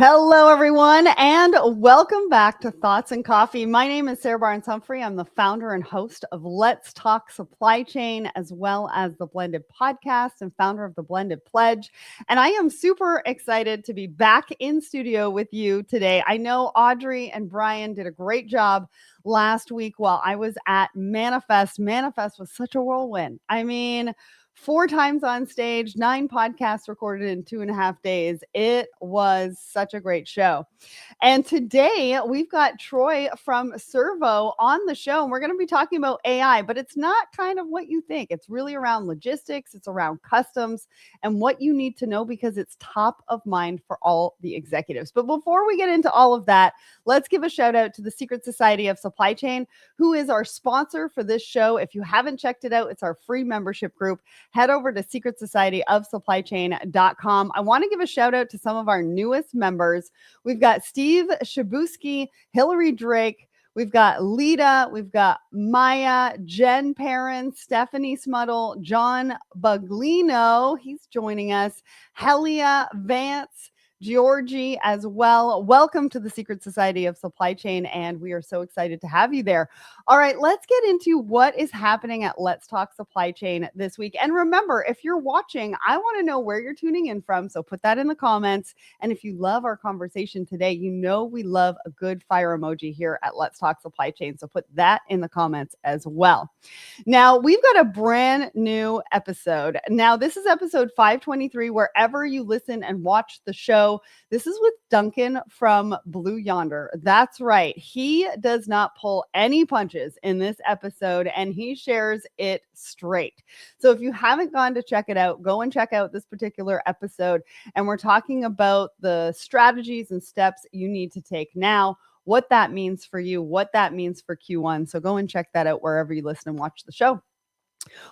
Hello, everyone, and welcome back to Thoughts and Coffee. My name is Sarah Barnes-Humphrey. I'm the founder and host of Let's Talk Supply Chain, as well as the Blended Podcast and founder of the Blended Pledge. And I am super excited to be back in studio with you today. I know Audrey and Brian did a great job last week while I was at Manifest. Manifest was such a whirlwind. I mean, 4 times on stage, 9 podcasts recorded in 2.5 days. It was such a great show. And today we've got Troy from Cervo on the show, and we're going to be talking about AI, but it's not kind of what you think. It's really around logistics, it's around customs, and what you need to know because it's top of mind for all the executives. But before we get into all of that, let's give a shout out to the Secret Society of Supply Chain, who is our sponsor for this show. If you haven't checked it out, it's our free membership group. Head over to secretsocietyofsupplychain.com. I want to give a shout out to some of our newest members. We've got Steve Shabuski, Hillary Drake, we've got Lita, we've got Maya, Jen Perrin, Stephanie Smuttle, John Buglino, he's joining us, Helia Vance, Georgie as well. Welcome to the Secret Society of Supply Chain, and we are so excited to have you there. All right, let's get into what is happening at Let's Talk Supply Chain this week. And remember, if you're watching, I want to know where you're tuning in from, so put that in the comments. And if you love our conversation today, you know we love a good fire emoji here at Let's Talk Supply Chain, so put that in the comments as well. Now, we've got a brand new episode. Now, this is episode 523, wherever you listen and watch the show. This is with Duncan from Blue Yonder. That's right. He does not pull any punches in this episode, and he shares it straight. So if you haven't gone to check it out, go and check out this particular episode. And we're talking about the strategies and steps you need to take now, what that means for you, what that means for Q1. So go and check that out wherever you listen and watch the show.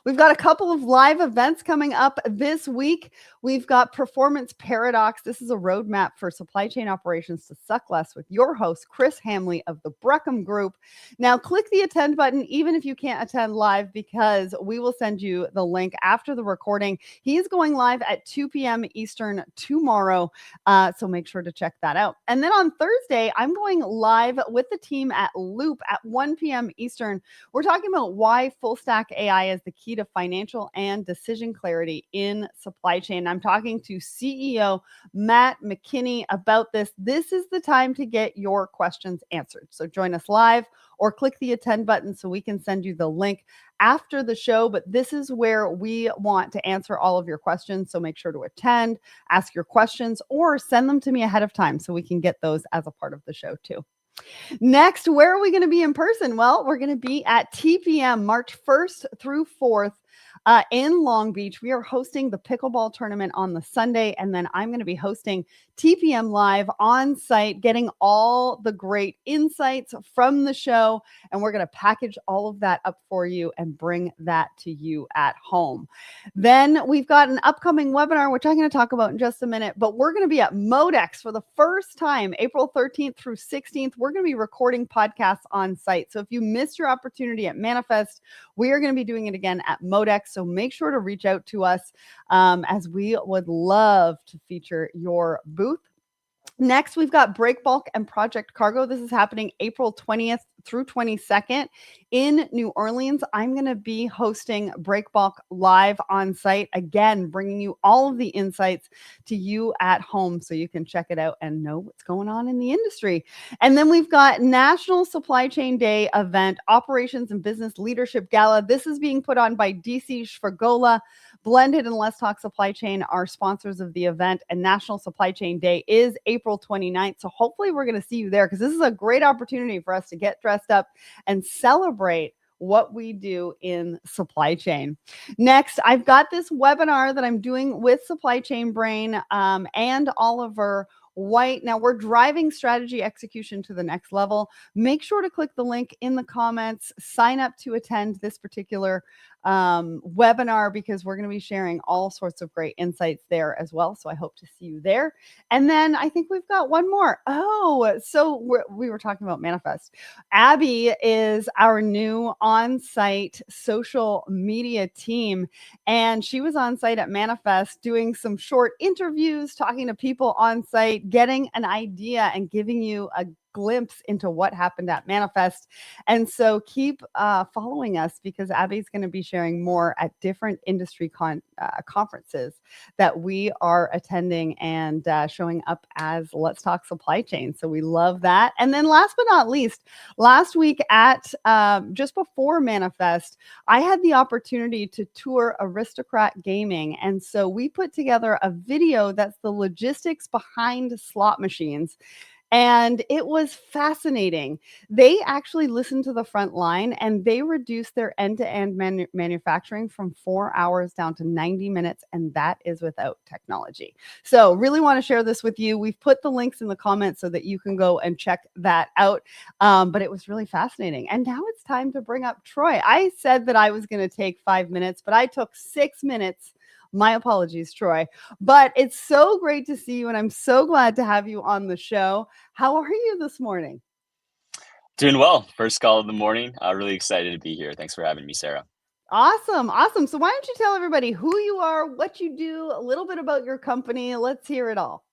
We've got a couple of live events coming up this week. We've got Performance Paradox. This is a roadmap for supply chain operations to suck less with your host, Chris Hamley of the Breckham Group. Now, click the attend button, even if you can't attend live, because we will send you the link after the recording. He is going live at 2 p.m. Eastern tomorrow, so make sure to check that out. And then on Thursday, I'm going live with the team at Loop at 1 p.m. Eastern. We're talking about why full stack AI is the key to financial and decision clarity in supply chain. I'm talking to CEO Matt McKinney about this. This is the time to get your questions answered. So join us live or click the attend button so we can send you the link after the show. But this is where we want to answer all of your questions. So make sure to attend, ask your questions, or send them to me ahead of time so we can get those as a part of the show too. Next, where are we going to be in person? Well, we're going to be at TPM March 1st through 4th in Long Beach. We are hosting the pickleball tournament on the Sunday, and then I'm going to be hosting TPM Live on site, getting all the great insights from the show, and we're going to package all of that up for you and bring that to you at home. Then we've got an upcoming webinar, which I'm going to talk about in just a minute, but we're going to be at Modex for the first time, April 13th through 16th. We're going to be recording podcasts on site. So if you missed your opportunity at Manifest, we are going to be doing it again at Modex. So make sure to reach out to us as we would love to feature your booth. Next, we've got Break Bulk and Project Cargo. This is happening April 20th through 22nd in New Orleans. I'm going to be hosting Break Bulk live on site, again, bringing you all of the insights to you at home so you can check it out and know what's going on in the industry. And then we've got National Supply Chain Day event, Operations and Business Leadership Gala. This is being put on by DC Shvagola. Blended and Let's Talk Supply Chain are sponsors of the event, and National Supply Chain Day is April 29th. So hopefully we're going to see you there, because this is a great opportunity for us to get dressed up and celebrate what we do in supply chain. Next, I've got this webinar that I'm doing with Supply Chain Brain and Oliver White. Now, we're driving strategy execution to the next level. Make sure to click the link in the comments, sign up to attend this particular webinar, because we're going to be sharing all sorts of great insights there as well. So I hope to see you there. And then I think we've got one more. Oh, so we were talking about Manifest. Abby is our new on-site social media team, and she was on site at Manifest doing some short interviews, talking to people on site, getting an idea and giving you a glimpse into what happened at Manifest. And so keep following us, because Abby's going to be sharing more at different industry conferences that we are attending and showing up as Let's Talk Supply Chain. So we love that. And then last but not least, last week at just before Manifest, I had the opportunity to tour Aristocrat Gaming. And so we put together a video that's the logistics behind slot machines. And it was fascinating. They actually listened to the front line, and they reduced their end-to-end manufacturing from 4 hours down to 90 minutes. And that is without technology. So really want to share this with you. We've put the links in the comments so that you can go and check that out. But it was really fascinating. And now it's time to bring up Troy. I said that I was going to take 5 minutes, but I took 6 minutes. My apologies, Troy. But it's so great to see you, and I'm so glad to have you on the show. How are you this morning? Doing well. First call of the morning. Really excited to be here. Thanks for having me, Sarah. Awesome. Awesome. So why don't you tell everybody who you are, what you do, a little bit about your company. Let's hear it all.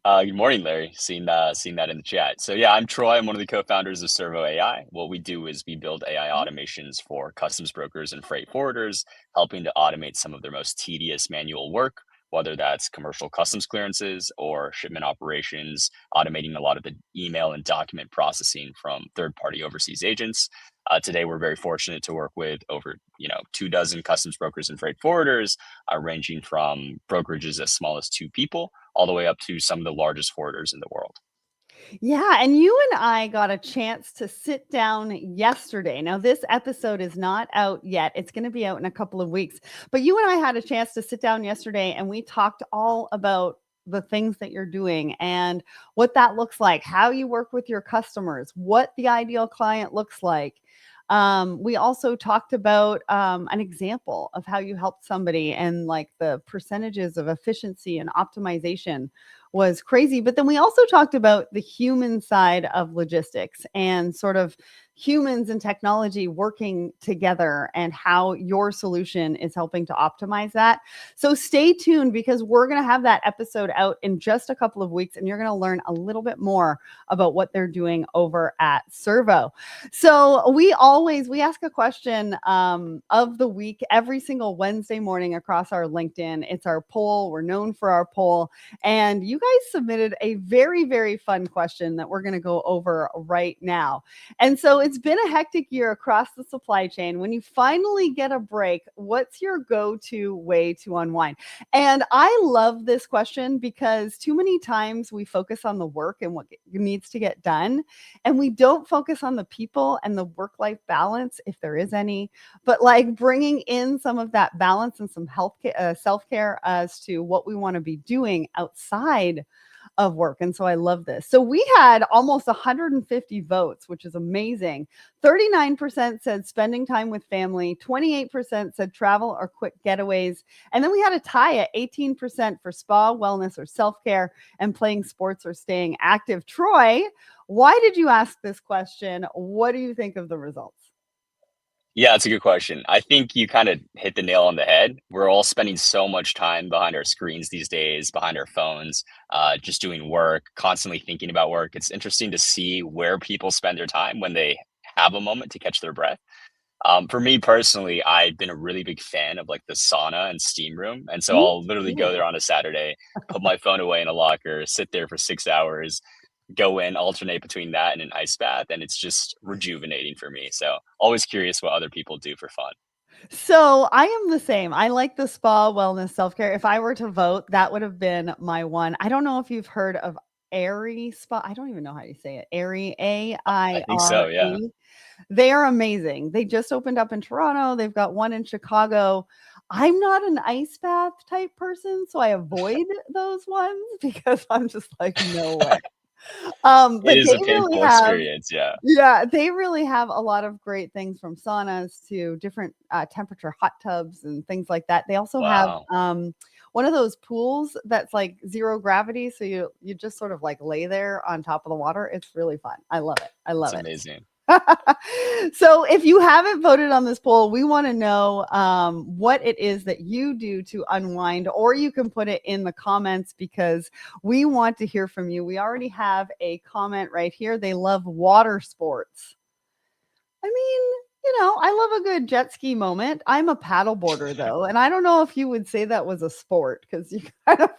Good morning, Larry. Seeing that in the chat. So yeah, I'm Troy. I'm one of the co-founders of Cervo AI. What we do is we build AI automations for customs brokers and freight forwarders, helping to automate some of their most tedious manual work, whether that's commercial customs clearances or shipment operations, automating a lot of the email and document processing from third-party overseas agents. Today, we're very fortunate to work with over 24 customs brokers and freight forwarders, ranging from brokerages as small as 2 people all the way up to some of the largest forwarders in the world. Yeah, and you and I got a chance to sit down yesterday. Now, this episode is not out yet. It's going to be out in a couple of weeks. But you and I had a chance to sit down yesterday, and we talked all about the things that you're doing and what that looks like, how you work with your customers, what the ideal client looks like. We also talked about an example of how you helped somebody, and like the percentages of efficiency and optimization was crazy. But then we also talked about the human side of logistics and sort of humans and technology working together, and how your solution is helping to optimize that. So stay tuned, because we're going to have that episode out in just a couple of weeks, and you're going to learn a little bit more about what they're doing over at Cervo. So we ask a question of the week every single Wednesday morning across our LinkedIn. It's our poll. We're known for our poll. And you guys submitted a very, very fun question that we're going to go over right now. And so it's been a hectic year across the supply chain. When you finally get a break, what's your go-to way to unwind? And I love this question, because too many times we focus on the work and what needs to get done, and we don't focus on the people and the work-life balance, if there is any, but like bringing in some of that balance and some self-care as to what we want to be doing outside of work. And so I love this. So we had almost 150 votes, which is amazing. 39% said spending time with family, 28% said travel or quick getaways. And then we had a tie at 18% for spa, wellness, or self-care, and playing sports or staying active. Troy, why did you ask this question? What do you think of the results? Yeah, it's a good question. I think you kind of hit the nail on the head. We're all spending so much time behind our screens these days, behind our phones, just doing work, constantly thinking about work. It's interesting to see where people spend their time when they have a moment to catch their breath. For me personally, I've been a really big fan of like the sauna and steam room. And so Me I'll literally go too. there on a Saturday, put my phone away in a locker, sit there for 6 hours, go in, alternate between that and an ice bath. And it's just rejuvenating for me. So always curious what other people do for fun. So I am the same. I like the spa, wellness, self-care. If I were to vote, that would have been my one. I don't know if you've heard of Airy Spa. I don't even know how you say it. Airy, I think so. Yeah. AIRE. They are amazing. They just opened up in Toronto. They've got one in Chicago. I'm not an ice bath type person, so I avoid those ones because I'm just like, no way. It But is they a really painful have, experience. Yeah. yeah, they really have a lot of great things from saunas to different temperature hot tubs and things like that. They also have Wow. one of those pools that's like zero gravity, so you just sort of like lay there on top of the water. It's really fun. I love it. I It's love it. amazing. So if you haven't voted on this poll, we want to know what it is that you do to unwind, or you can put it in the comments because we want to hear from you. We already have a comment right here. They love water sports. I mean, I love a good jet ski moment. I'm a paddleboarder though, and I don't know if you would say that was a sport because you kind of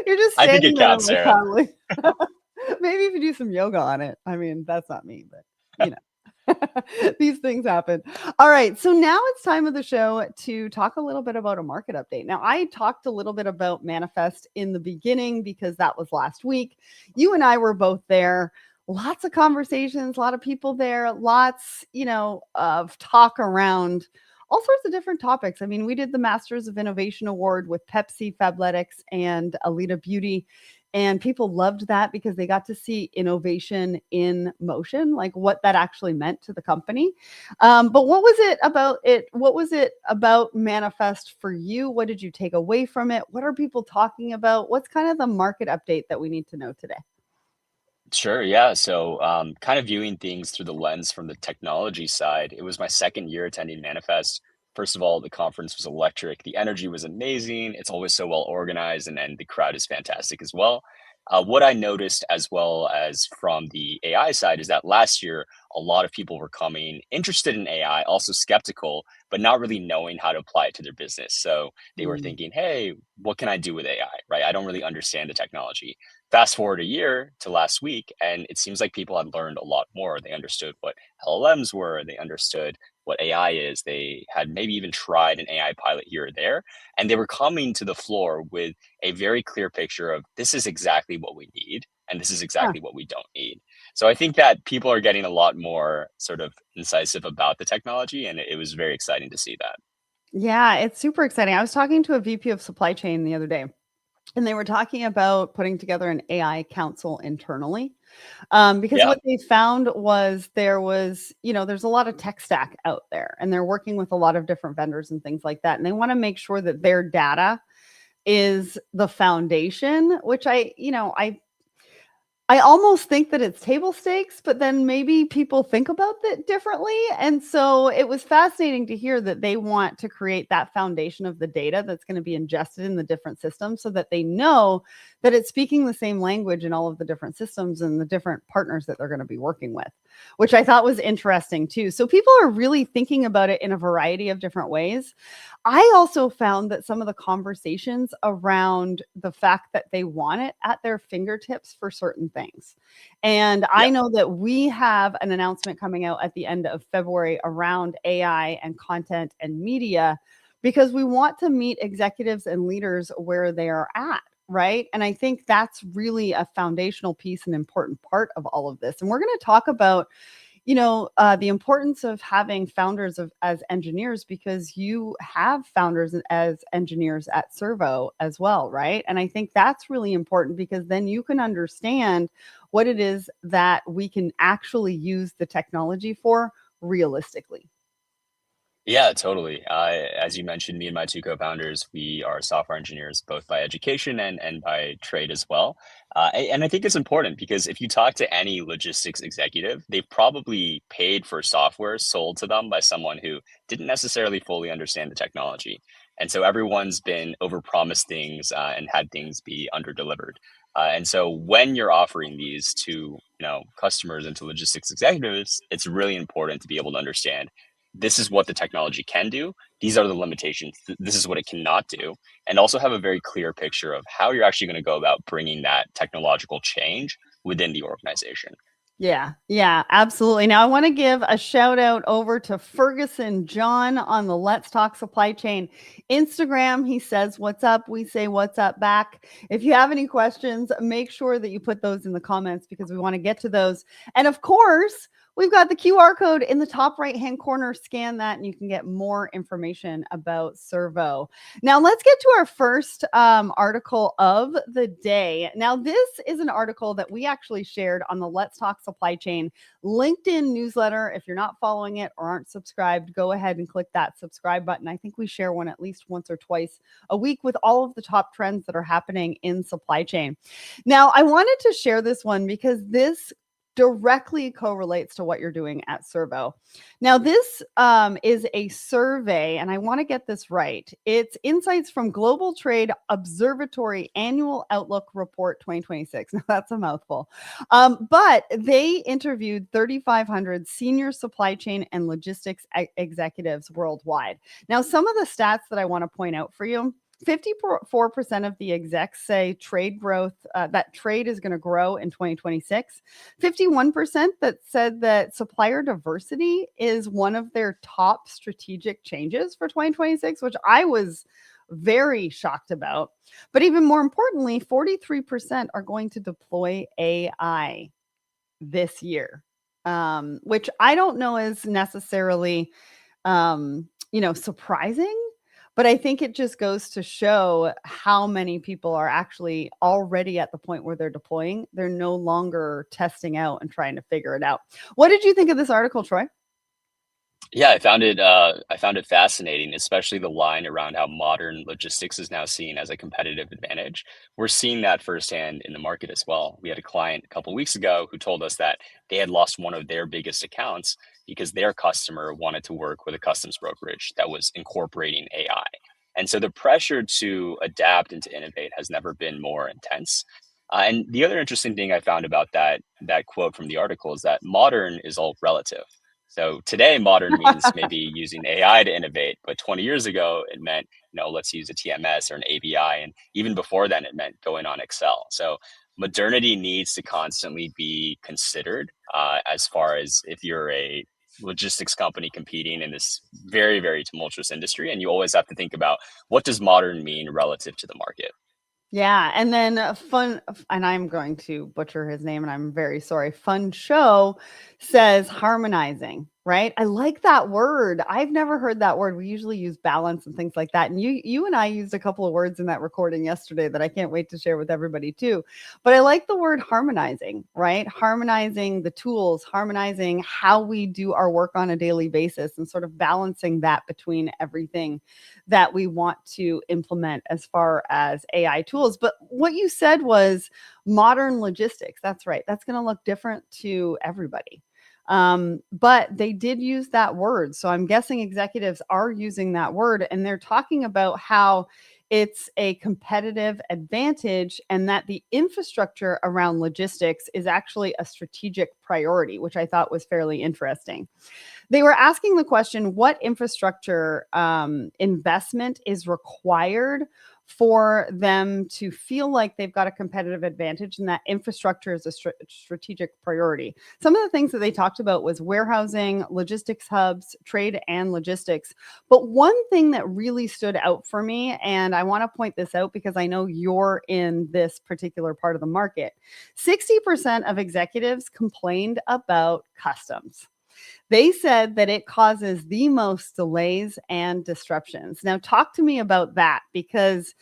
you're just I think standing it there counts, like Sarah. paddling. Maybe if you do some yoga on it. I mean, that's not me, but you know. These things happen. All right. So now it's time of the show to talk a little bit about a market update. Now, I talked a little bit about Manifest in the beginning because that was last week. You and I were both there. Lots of conversations, a lot of people there, lots, of talk around all sorts of different topics. I mean, we did the Masters of Innovation Award with Pepsi, Fabletics, and Alita Beauty. And people loved that because they got to see innovation in motion, like what that actually meant to the company. But what was it about it? What was it about Manifest for you? What did you take away from it? What are people talking about? What's kind of the market update that we need to know today? Sure, yeah. So, kind of viewing things through the lens from the technology side, it was my second year attending Manifest. First of all, the conference was electric. The energy was amazing. It's always so well organized, and the crowd is fantastic as well. What I noticed, as well as from the AI side, is that last year, a lot of people were coming interested in AI, also skeptical, but not really knowing how to apply it to their business. So they were Mm, thinking, hey, what can I do with AI? Right? I don't really understand the technology. Fast forward a year to last week, and it seems like people had learned a lot more. They understood what LLMs were, they understood what AI is, they had maybe even tried an AI pilot here or there, and they were coming to the floor with a very clear picture of this is exactly what we need, and this is huh. exactly what we don't need. So I think that people are getting a lot more sort of incisive about the technology, and it was very exciting to see that. Yeah, it's super exciting. I was talking to a VP of supply chain the other day, and they were talking about putting together an AI council internally. Because Yeah. what they found was there's a lot of tech stack out there, and they're working with a lot of different vendors and things like that. And they want to make sure that their data is the foundation, which I almost think that it's table stakes, but then maybe people think about it differently. And so it was fascinating to hear that they want to create that foundation of the data that's going to be ingested in the different systems so that they know that it's speaking the same language in all of the different systems and the different partners that they're going to be working with, which I thought was interesting too. So people are really thinking about it in a variety of different ways. I also found that some of the conversations around the fact that they want it at their fingertips for certain things. And I Yeah. know that we have an announcement coming out at the end of February around AI and content and media because we want to meet executives and leaders where they are at. Right. And I think that's really a foundational piece, an important part of all of this. And we're going to talk about the importance of having founders as engineers because you have founders as engineers at Cervo as well, right? And I think that's really important because then you can understand what it is that we can actually use the technology for realistically. Yeah, totally. As you mentioned, me and my two co-founders, we are software engineers both by education and by trade as well. And I think it's important because if you talk to any logistics executive, they've probably paid for software sold to them by someone who didn't necessarily fully understand the technology. And so everyone's been overpromised things and had things be underdelivered. And so when you're offering these to customers and to logistics executives, it's really important to be able to understand this is what the technology can do. These are the limitations. This is what it cannot do. And also have a very clear picture of how you're actually going to go about bringing that technological change within the organization. Yeah, yeah, absolutely. Now, I want to give a shout out over to Ferguson John on the Let's Talk Supply Chain Instagram. He says, "What's up?" We say, "What's up?" back. If you have any questions, make sure that you put those in the comments because we want to get to those. And of course, We've got the QR code in the top right-hand corner. Scan that and you can get more information about Cervo. Now let's get to our first article of the day. Now this is an article that we actually shared on the Let's Talk Supply Chain LinkedIn newsletter. If you're not following it or aren't subscribed, go ahead and click that subscribe button. I think we share one at least once or twice a week with all of the top trends that are happening in supply chain. Now, I wanted to share this one because this directly correlates to what you're doing at Cervo. Now, this is a survey, and I want to get this right. It's insights from Global Trade Observatory Annual Outlook Report 2026. Now, that's a mouthful. But they interviewed 3,500 senior supply chain and logistics executives worldwide. Now, some of the stats that I want to point out for you. 54% of the execs say trade growth, that trade is going to grow in 2026. 51% that said that supplier diversity is one of their top strategic changes for 2026, which I was very shocked about. But even more importantly, 43% are going to deploy AI this year, which I don't know is necessarily, surprising. But I think it just goes to show how many people are actually already at the point where they're deploying. They're no longer testing out and trying to figure it out. What did you think of this article, Troy? Yeah, I found it fascinating, especially the line around how modern logistics is now seen as a competitive advantage. We're seeing that firsthand in the market as well. We had a client a couple weeks ago who told us that they had lost one of their biggest accounts because their customer wanted to work with a customs brokerage that was incorporating AI. And so the pressure to adapt and to innovate has never been more intense. And the other interesting thing I found about that quote from the article is that modern is all relative. So today, modern means maybe using AI to innovate, but 20 years ago, it meant, let's use a TMS or an ABI. And even before then, it meant going on Excel. So modernity needs to constantly be considered as far as if you're a logistics company competing in this very, very tumultuous industry. And you always have to think about what does modern mean relative to the market. Yeah, and then and I'm going to butcher his name, and I'm very sorry. Fun Show says harmonizing, right? I like that word. I've never heard that word. We usually use balance and things like that. And you and I used a couple of words in that recording yesterday that I can't wait to share with everybody too. But I like the word harmonizing, right? Harmonizing the tools, harmonizing how we do our work on a daily basis, and sort of balancing that between everything that we want to implement as far as AI tools. But what you said was modern logistics. That's right. That's going to look different to everybody. But they did use that word. So I'm guessing executives are using that word, and they're talking about how it's a competitive advantage and that the infrastructure around logistics is actually a strategic priority, which I thought was fairly interesting. They were asking the question, what infrastructure investment is required for them to feel like they've got a competitive advantage and that infrastructure is a strategic priority. Some of the things that they talked about was warehousing, logistics hubs, trade and logistics. But one thing that really stood out for me, and I want to point this out because I know you're in this particular part of the market, 60% of executives complained about customs. They said that it causes the most delays and disruptions. Now, talk to me about that, because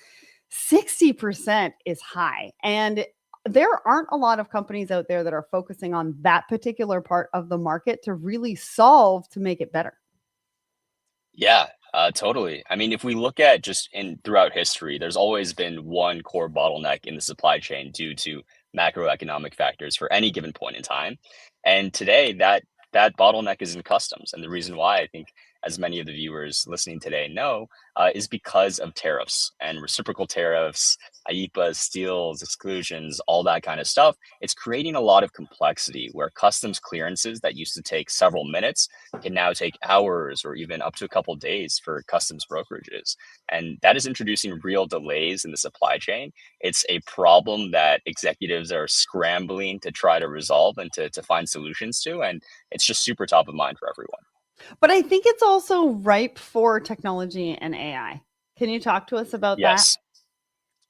60% is high. And there aren't a lot of companies out there that are focusing on that particular part of the market to really solve to make it better. Yeah, totally. I mean, if we look at just in throughout history, there's always been one core bottleneck in the supply chain due to macroeconomic factors for any given point in time. And today, that bottleneck is in customs. And the reason why I think, as many of the viewers listening today know, is because of tariffs and reciprocal tariffs, IEPA, steals, exclusions, all that kind of stuff. It's creating a lot of complexity where customs clearances that used to take several minutes can now take hours or even up to a couple days for customs brokerages. And that is introducing real delays in the supply chain. It's a problem that executives are scrambling to try to resolve and to find solutions to. And it's just super top of mind for everyone. But I think it's also ripe for technology and AI. Can you talk to us about that? Yes.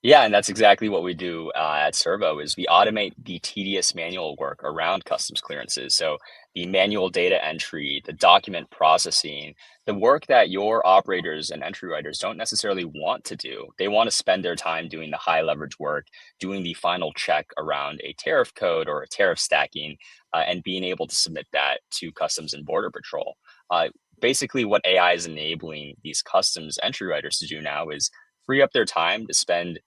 Yeah, and that's exactly what we do at Cervo is we automate the tedious manual work around customs clearances. So the manual data entry, the document processing, the work that your operators and entry writers don't necessarily want to do. They want to spend their time doing the high leverage work, doing the final check around a tariff code or a tariff stacking, and being able to submit that to Customs and Border Patrol. Uh, Basically, what AI is enabling these customs entry writers to do now is free up their time to spend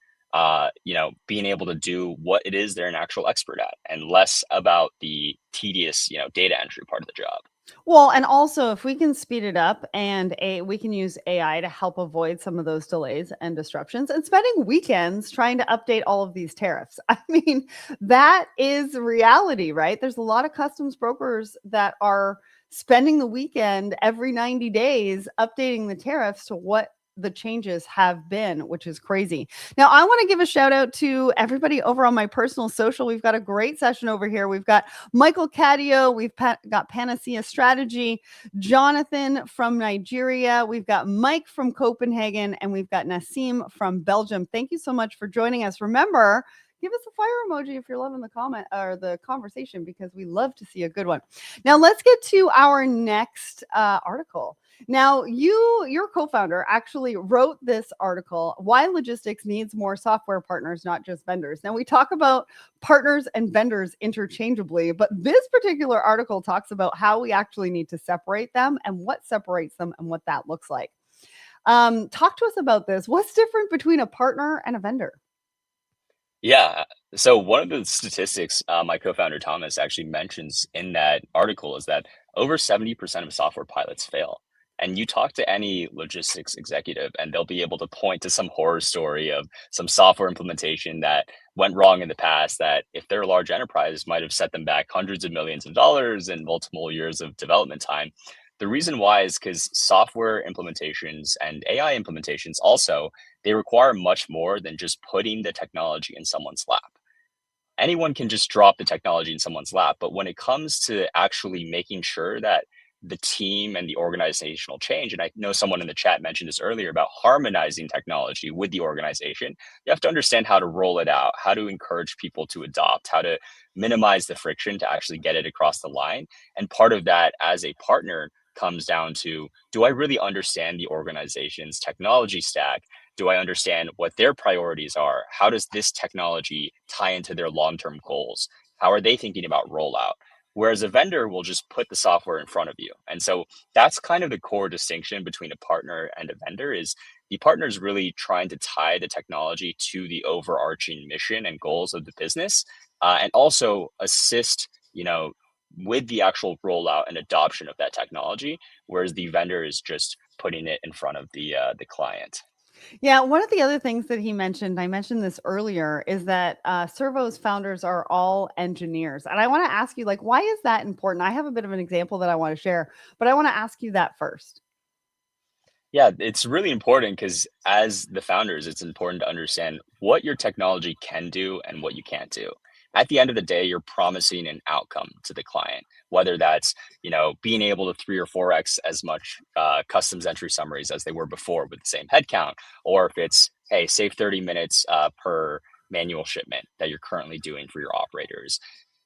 being able to do what it is they're an actual expert at and less about the tedious, data entry part of the job. Well, and also if we can speed it up we can use AI to help avoid some of those delays and disruptions and spending weekends trying to update all of these tariffs. I mean, that is reality, right? There's a lot of customs brokers that are spending the weekend every 90 days updating the tariffs to what the changes have been, which is crazy. Now, I want to give a shout out to everybody over on my personal social. We've got a great session over here. We've got Michael Cadio, got Panacea Strategy, Jonathan from Nigeria, we've got Mike from Copenhagen, and we've got Nassim from Belgium. Thank you so much for joining us. Remember, give us a fire emoji if you're loving the comment or the conversation, because we love to see a good one. Now, let's get to our next article. Now, your co-founder actually wrote this article, Why Logistics Needs More Software Partners, Not Just Vendors. Now, we talk about partners and vendors interchangeably, but this particular article talks about how we actually need to separate them and what separates them and what that looks like. Talk to us about this. What's different between a partner and a vendor? Yeah. So one of the statistics my co-founder Thomas actually mentions in that article is that over 70% of software pilots fail. And you talk to any logistics executive, and they'll be able to point to some horror story of some software implementation that went wrong in the past, that if they're a large enterprise might have set them back hundreds of millions of dollars and multiple years of development time. The reason why is because software implementations and AI implementations also, they require much more than just putting the technology in someone's lap. Anyone can just drop the technology in someone's lap, but when it comes to actually making sure that the team and the organizational change, and I know someone in the chat mentioned this earlier about harmonizing technology with the organization, you have to understand how to roll it out, how to encourage people to adopt, how to minimize the friction to actually get it across the line. And part of that as a partner comes down to, do I really understand the organization's technology stack? Do I understand what their priorities are? How does this technology tie into their long-term goals? How are they thinking about rollout? Whereas a vendor will just put the software in front of you. And so that's kind of the core distinction between a partner and a vendor is the partner is really trying to tie the technology to the overarching mission and goals of the business, and also assist, with the actual rollout and adoption of that technology, whereas the vendor is just putting it in front of the client. Yeah, one of the other things that he mentioned, I mentioned this earlier, is that Servo's founders are all engineers. And I want to ask you, like, why is that important? I have a bit of an example that I want to share, but I want to ask you that first. Yeah, it's really important because as the founders, it's important to understand what your technology can do and what you can't do. At the end of the day, you're promising an outcome to the client, whether that's, being able to 3 or 4x as much customs entry summaries as they were before with the same headcount, or if it's, hey, save 30 minutes per manual shipment that you're currently doing for your operators.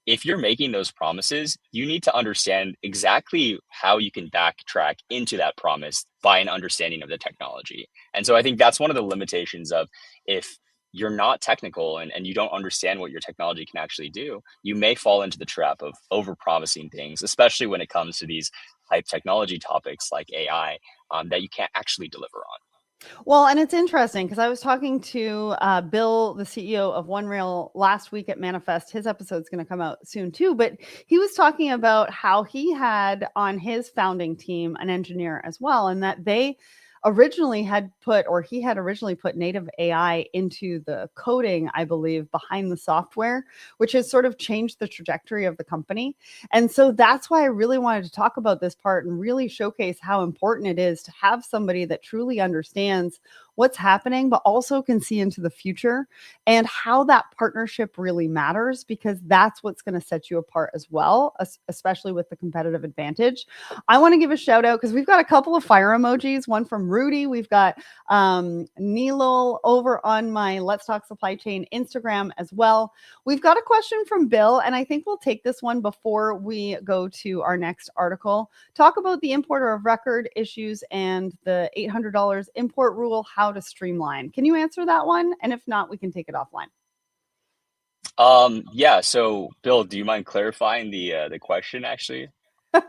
If you're making those promises, you need to understand exactly how you can backtrack into that promise by an understanding of the technology. And so I think that's one of the limitations of, if you're not technical and you don't understand what your technology can actually do, you may fall into the trap of over promising things, especially when it comes to these hype technology topics like AI, that you can't actually deliver on. Well, and it's interesting because I was talking to Bill, the CEO of OneRail, last week at Manifest. His episode's going to come out soon too, but he was talking about how he had on his founding team an engineer as well, and that he had originally put native AI into the coding, I believe, behind the software, which has sort of changed the trajectory of the company. And so that's why I really wanted to talk about this part and really showcase how important it is to have somebody that truly understands what's happening, but also can see into the future and how that partnership really matters, because that's what's going to set you apart as well, especially with the competitive advantage. I want to give a shout out because we've got a couple of fire emojis, one from Rudy. We've got Neelul over on my Let's Talk Supply Chain Instagram as well. We've got a question from Bill, and I think we'll take this one before we go to our next article. Talk about the importer of record issues and the $800 import rule, how to streamline. Can you answer that one? And if not, we can take it offline. Yeah. So, Bill, do you mind clarifying the question actually?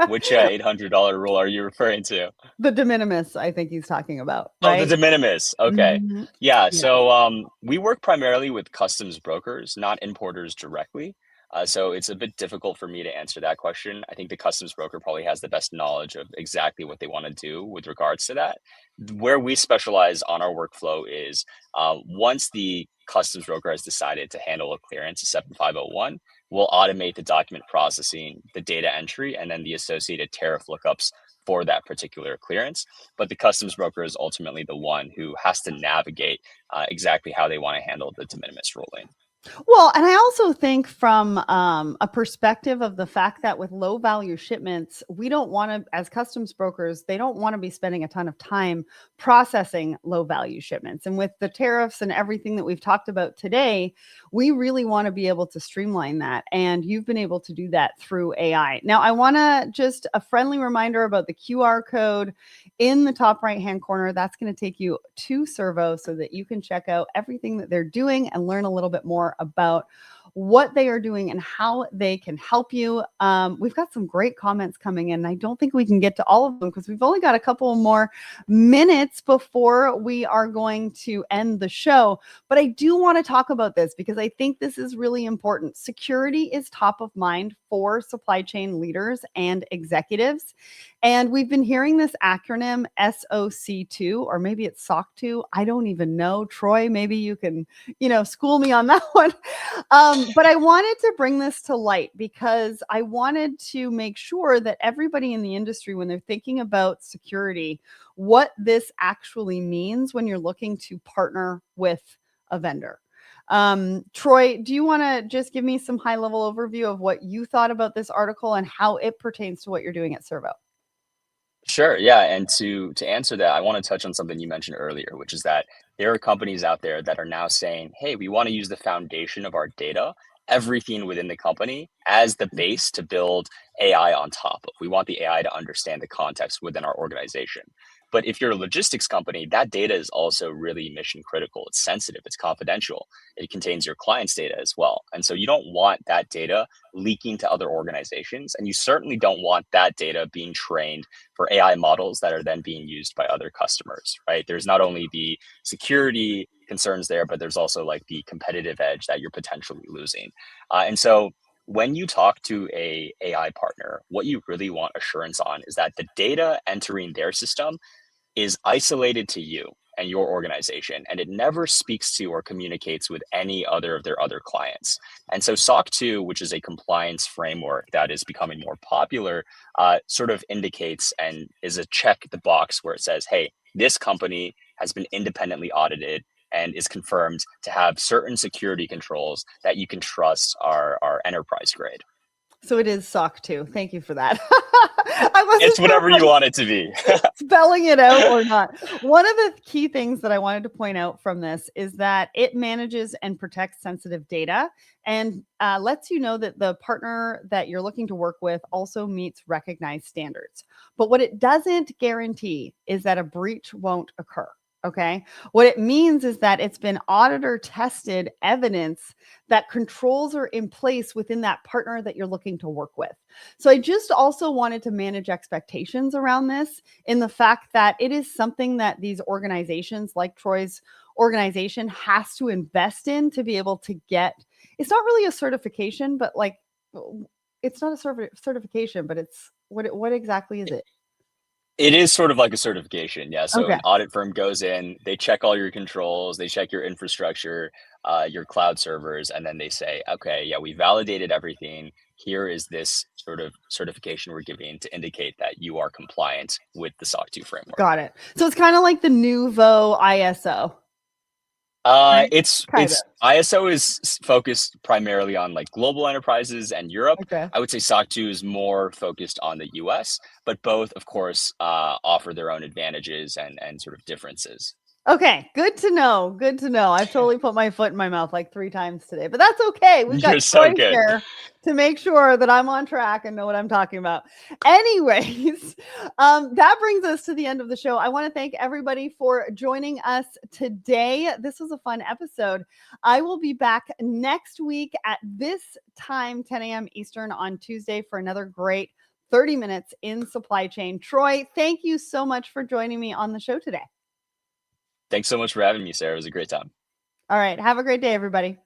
Which $800 rule are you referring to? The de minimis, I think he's talking about, Oh, the right? de minimis. Okay. Mhm. Yeah. Yeah. So we work primarily with customs brokers, not importers directly. So it's a bit difficult for me to answer that question. I think the customs broker probably has the best knowledge of exactly what they want to do with regards to that. Where we specialize on our workflow is once the customs broker has decided to handle a clearance, a 7501, we'll automate the document processing, the data entry, and then the associated tariff lookups for that particular clearance. But the customs broker is ultimately the one who has to navigate exactly how they want to handle the de minimis ruling. Well, and I also think from a perspective of the fact that with low value shipments, we don't want to, as customs brokers, they don't want to be spending a ton of time processing low value shipments. And with the tariffs and everything that we've talked about today, we really want to be able to streamline that. And you've been able to do that through AI. Now, I want to just a friendly reminder about the QR code in the top right hand corner. That's going to take you to Cervo so that you can check out everything that they're doing and learn a little bit more about what they are doing and how they can help you. We've got some great comments coming in. I don't think we can get to all of them because we've only got a couple more minutes before we are going to end the show. But I do want to talk about this because I think this is really important. Security is top of mind for supply chain leaders and executives. And we've been hearing this acronym SOC2, or maybe it's SOC2. I don't even know. Troy, maybe you can, school me on that one. But I wanted to bring this to light because I wanted to make sure that everybody in the industry, when they're thinking about security, what this actually means when you're looking to partner with a vendor. Troy, do you want to just give me some high level overview of what you thought about this article and how it pertains to what you're doing at Cervo? Sure. Yeah. And to answer that, I want to touch on something you mentioned earlier, which is that there are companies out there that are now saying, hey, we want to use the foundation of our data, everything within the company, as the base to build AI on top of. We want the AI to understand the context within our organization. But if you're a logistics company, that data is also really mission critical. It's sensitive, it's confidential. It contains your client's data as well. And so you don't want that data leaking to other organizations. And you certainly don't want that data being trained for AI models that are then being used by other customers, right? There's not only the security concerns there, but there's also like the competitive edge that you're potentially losing. And so when you talk to a AI partner, what you really want assurance on is that the data entering their system is isolated to you and your organization, and it never speaks to or communicates with any other of their other clients. And so SOC 2, which is a compliance framework that is becoming more popular, sort of indicates and is a check the box where it says, hey, this company has been independently audited and is confirmed to have certain security controls that you can trust are enterprise grade. So it is SOC 2. Thank you for that. I wasn't It's whatever you want it to be. spelling it out or not. One of the key things that I wanted to point out from this is that it manages and protects sensitive data and lets you know that the partner that you're looking to work with also meets recognized standards. But what it doesn't guarantee is that a breach won't occur. Okay. What it means is that it's been auditor tested evidence that controls are in place within that partner that you're looking to work with. So I just also wanted to manage expectations around this in the fact that it is something that these organizations like Troy's organization has to invest in to be able to get. It's not really a certification, but it's not a certification, but it's what exactly is it? It is sort of like a certification. Yeah. So Okay. an audit firm goes in, they check all your controls, they check your infrastructure, your cloud servers, and then they say, okay, yeah, we validated everything. Here is this sort of certification we're giving to indicate that you are compliant with the SOC 2 framework. Got it. So it's kind of like the nouveau ISO. Right? It's ISO is focused primarily on like global enterprises and Europe. Okay. I would say SOC 2 is more focused on the US, but both, of course, offer their own advantages and sort of differences. Okay, good to know. Good to know. I've totally put my foot in my mouth like 3 times today, but that's okay. We've got You're so Troy good. here to make sure that I'm on track and know what I'm talking about. Anyways, that brings us to the end of the show. I want to thank everybody for joining us today. This was a fun episode. I will be back next week at this time, 10 a.m. Eastern on Tuesday for another great 30 minutes in supply chain. Troy, thank you so much for joining me on the show today. Thanks so much for having me, Sarah. It was a great time. All right. Have a great day, everybody.